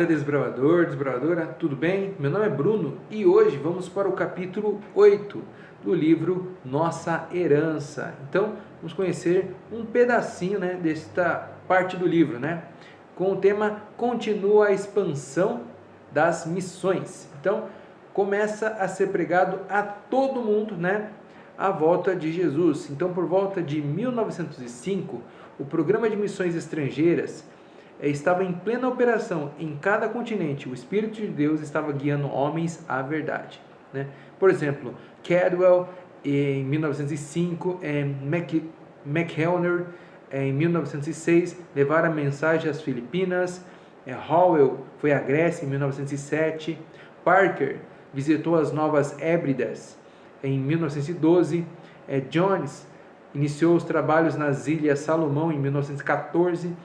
Desbravador, desbravadora, tudo bem? Meu nome é Bruno e hoje vamos para o capítulo 8 do livro Nossa Herança. Então, vamos conhecer um pedacinho, desta parte do livro, com o tema Continua a expansão das missões. Então, começa a ser pregado a todo mundo, à volta de Jesus. Então, por volta de 1905, o Programa de Missões Estrangeiras estava em plena operação em cada continente. O Espírito de Deus estava guiando homens à verdade. Por exemplo, Cadwell em 1905, McElner em 1906 levaram a mensagem às Filipinas. Howell foi à Grécia em 1907. Parker visitou as Novas Hébridas em 1912. Jones iniciou os trabalhos nas Ilhas Salomão em 1914.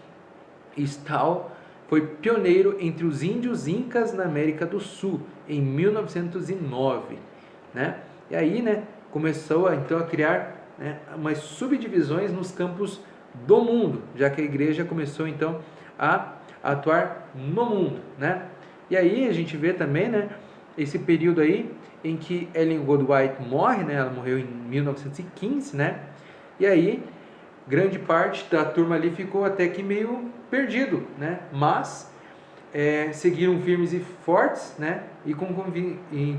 Stahl foi pioneiro entre os índios incas na América do Sul em 1909, E aí, começou então a criar umas subdivisões nos campos do mundo, já que a igreja começou então a atuar no mundo, E aí a gente vê também, esse período aí em que Ellen Goodwhite morre, ela morreu em 1915, E aí grande parte da turma ali ficou até que meio perdido, Mas seguiram firmes e fortes, E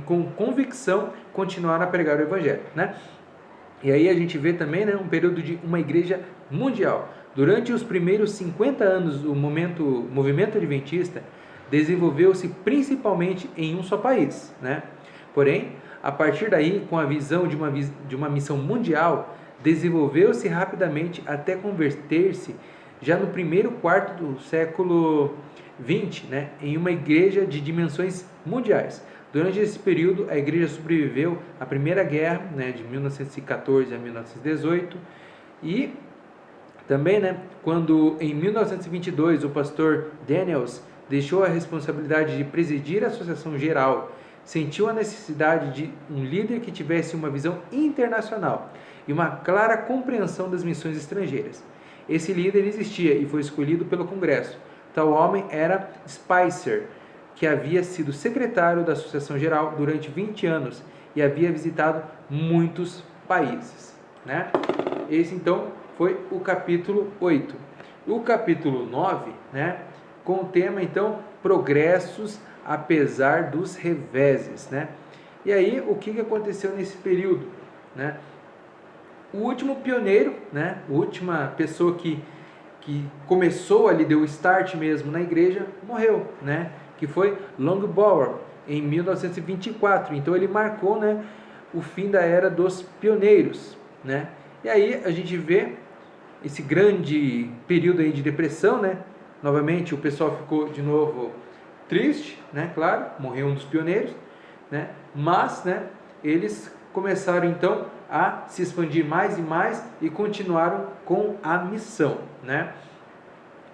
com convicção continuaram a pregar o evangelho, E aí a gente vê também, um período de uma igreja mundial. Durante os primeiros 50 anos, o movimento adventista desenvolveu-se principalmente em um só país, Porém, a partir daí, com a visão de uma missão mundial, desenvolveu-se rapidamente até converter-se já no primeiro quarto do século XX, em uma igreja de dimensões mundiais. Durante esse período, a igreja sobreviveu à Primeira Guerra, de 1914 a 1918, e também, quando em 1922 o pastor Daniels deixou a responsabilidade de presidir a Associação Geral, sentiu a necessidade de um líder que tivesse uma visão internacional e uma clara compreensão das missões estrangeiras. Esse líder existia e foi escolhido pelo Congresso. Tal homem era Spicer, que havia sido secretário da Associação Geral durante 20 anos e havia visitado muitos países. Esse então foi o capítulo 8. O capítulo 9, com o tema então Progressos apesar dos reveses. E aí, o que aconteceu nesse período? O último pioneiro, a última pessoa que começou ali, deu o start mesmo na igreja, morreu, que foi Longbourn, em 1924. Então ele marcou, o fim da era dos pioneiros, E aí a gente vê esse grande período aí de depressão, Novamente o pessoal ficou de novo triste, claro, morreu um dos pioneiros, Mas, eles começaram então a se expandir mais e mais e continuaram com a missão,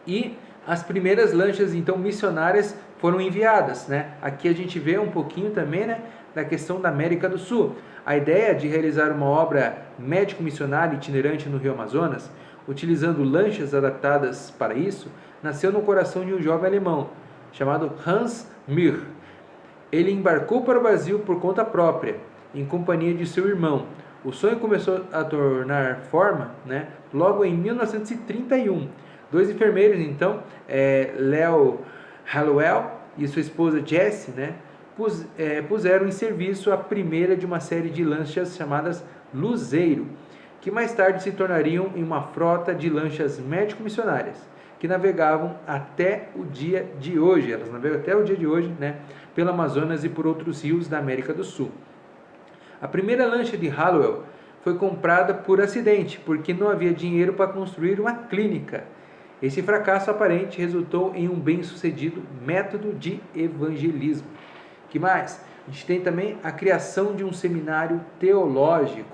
E as primeiras lanchas então missionárias foram enviadas, Aqui a gente vê um pouquinho também, da questão da América do Sul. A ideia de realizar uma obra médico-missionária itinerante no Rio Amazonas, utilizando lanchas adaptadas para isso, nasceu no coração de um jovem alemão chamado Hans Mir. Ele embarcou para o Brasil por conta própria, em companhia de seu irmão. O sonho começou a tomar forma, logo em 1931. Dois enfermeiros, então, Leo Hallowell e sua esposa Jessie, puseram em serviço a primeira de uma série de lanchas chamadas Luzeiro, que mais tarde se tornariam em uma frota de lanchas médico-missionárias, que navegavam até o dia de hoje. Elas navegam até o dia de hoje, pelo Amazonas e por outros rios da América do Sul. A primeira lancha de Hallowell foi comprada por acidente, porque não havia dinheiro para construir uma clínica. Esse fracasso aparente resultou em um bem-sucedido método de evangelismo. Que mais? A gente tem também a criação de um seminário teológico,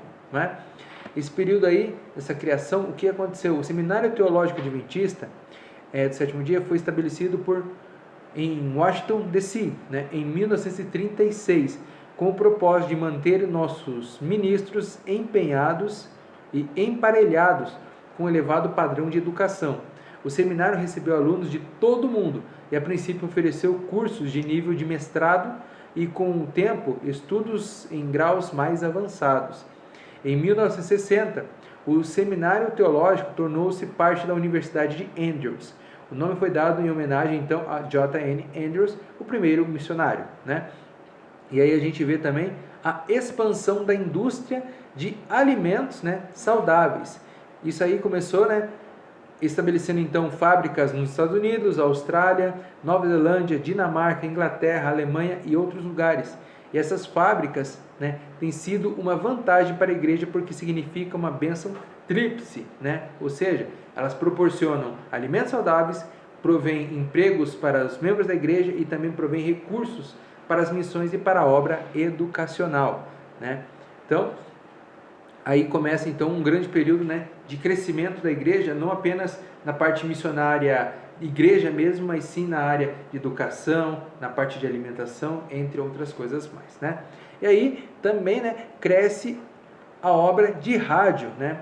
Esse período aí, essa criação, o que aconteceu? O Seminário Teológico Adventista do Sétimo Dia foi estabelecido em Washington, D.C., em 1936, com o propósito de manter nossos ministros empenhados e emparelhados com um elevado padrão de educação. O seminário recebeu alunos de todo o mundo e, a princípio, ofereceu cursos de nível de mestrado e, com o tempo, estudos em graus mais avançados. Em 1960, o seminário teológico tornou-se parte da Universidade de Andrews. O nome foi dado em homenagem, então, a J.N. Andrews, o primeiro missionário, né? E aí a gente vê também a expansão da indústria de alimentos, né, saudáveis. Isso aí começou, né, estabelecendo então fábricas nos Estados Unidos, Austrália, Nova Zelândia, Dinamarca, Inglaterra, Alemanha e outros lugares. E essas fábricas, né, têm sido uma vantagem para a igreja porque significa uma bênção tríplice, né? Ou seja, elas proporcionam alimentos saudáveis, provêm empregos para os membros da igreja e também provêm recursos para as missões e para a obra educacional, né? Então, aí começa então um grande período, né, de crescimento da igreja, não apenas na parte missionária, igreja mesmo, mas sim na área de educação, na parte de alimentação, entre outras coisas mais, né? E aí também, né, cresce a obra de rádio, né?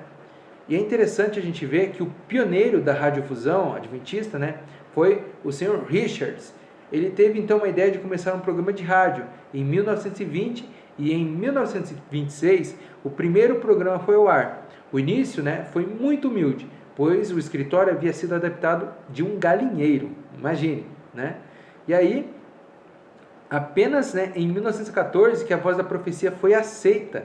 E é interessante a gente ver que o pioneiro da radiodifusão adventista, né, foi o Sr. Richards. Ele teve então uma ideia de começar um programa de rádio em 1920 e em 1926 o primeiro programa foi ao ar. O início, né, foi muito humilde, pois o escritório havia sido adaptado de um galinheiro, imagine, né? E aí, apenas, né, em 1914 que a Voz da Profecia foi aceita,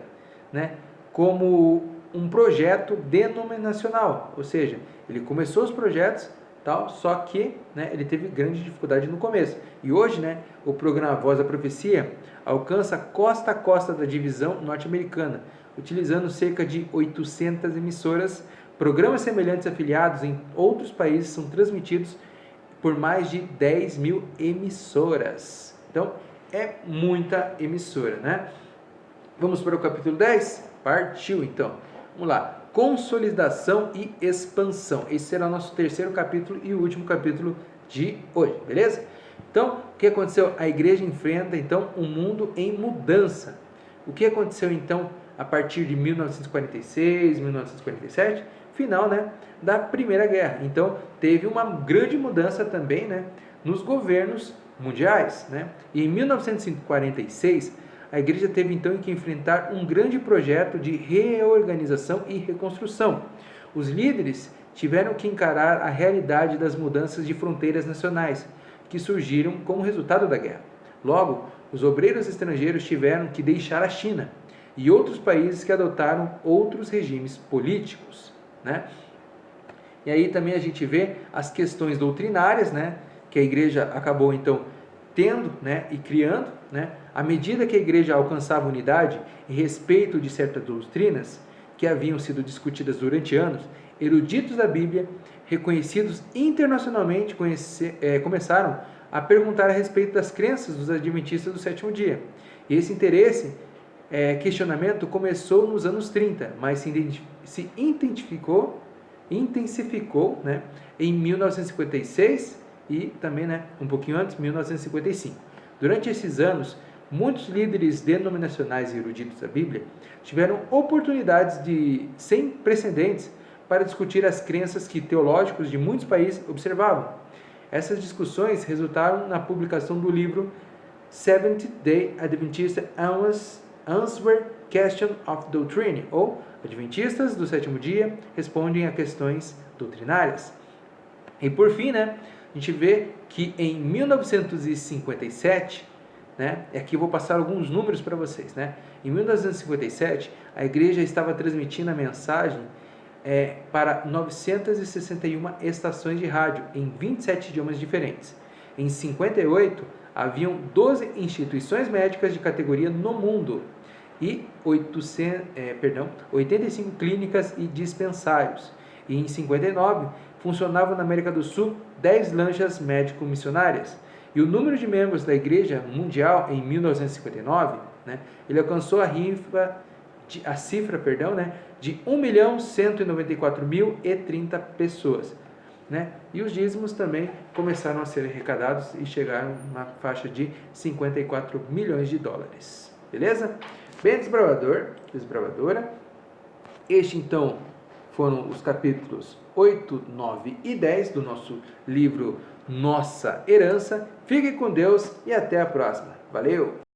né, como um projeto denominacional, ou seja, ele começou os projetos, tal, só que, né, ele teve grande dificuldade no começo. E hoje, né, o programa Voz da Profecia alcança costa a costa da divisão norte-americana, utilizando cerca de 800 emissoras. Programas semelhantes afiliados em outros países são transmitidos por mais de 10 mil emissoras. Então, é muita emissora, né? Vamos para o capítulo 10? Partiu, então. Vamos lá. Consolidação e expansão. Esse será o nosso terceiro capítulo e o último capítulo de hoje, beleza? Então, o que aconteceu? A igreja enfrenta, então, um mundo em mudança. O que aconteceu, então, a partir de 1946, 1947? Final, né, da Primeira Guerra. Então, teve uma grande mudança também, né, nos governos mundiais, né? E em 1946, a igreja teve então que enfrentar um grande projeto de reorganização e reconstrução. Os líderes tiveram que encarar a realidade das mudanças de fronteiras nacionais que surgiram como resultado da guerra. Logo, os obreiros estrangeiros tiveram que deixar a China e outros países que adotaram outros regimes políticos, né? E aí também a gente vê as questões doutrinárias, né, que a igreja acabou então tendo, né, e criando, né, à medida que a igreja alcançava unidade e respeito de certas doutrinas que haviam sido discutidas durante anos, eruditos da Bíblia, reconhecidos internacionalmente, começaram a perguntar a respeito das crenças dos adventistas do sétimo dia. E esse interesse, questionamento começou nos anos 30, mas se intensificou, né, em 1956 e também, né, um pouquinho antes, 1955. Durante esses anos, muitos líderes denominacionais e eruditos da Bíblia tiveram oportunidades sem precedentes para discutir as crenças que teológicos de muitos países observavam. Essas discussões resultaram na publicação do livro Seventh-day Adventist Answer Question of Doctrine, ou Adventistas do Sétimo Dia respondem a questões doutrinárias. E por fim, né, a gente vê que em 1957, né, e aqui eu vou passar alguns números para vocês, né? Em 1957, a igreja estava transmitindo a mensagem para 961 estações de rádio em 27 idiomas diferentes. Em 58, haviam 12 instituições médicas de categoria no mundo e 85 clínicas e dispensários. E em 59, funcionavam na América do Sul 10 lanchas médico-missionárias. E o número de membros da Igreja Mundial em 1959, né, ele alcançou a cifra de 1.194.030 pessoas. Né? E os dízimos também começaram a ser arrecadados e chegaram na faixa de 54 milhões de dólares. Beleza? Bem, desbravador, desbravadora. Este, então, foram os capítulos 8, 9 e 10 do nosso livro Nossa Herança. Fique com Deus e até a próxima. Valeu!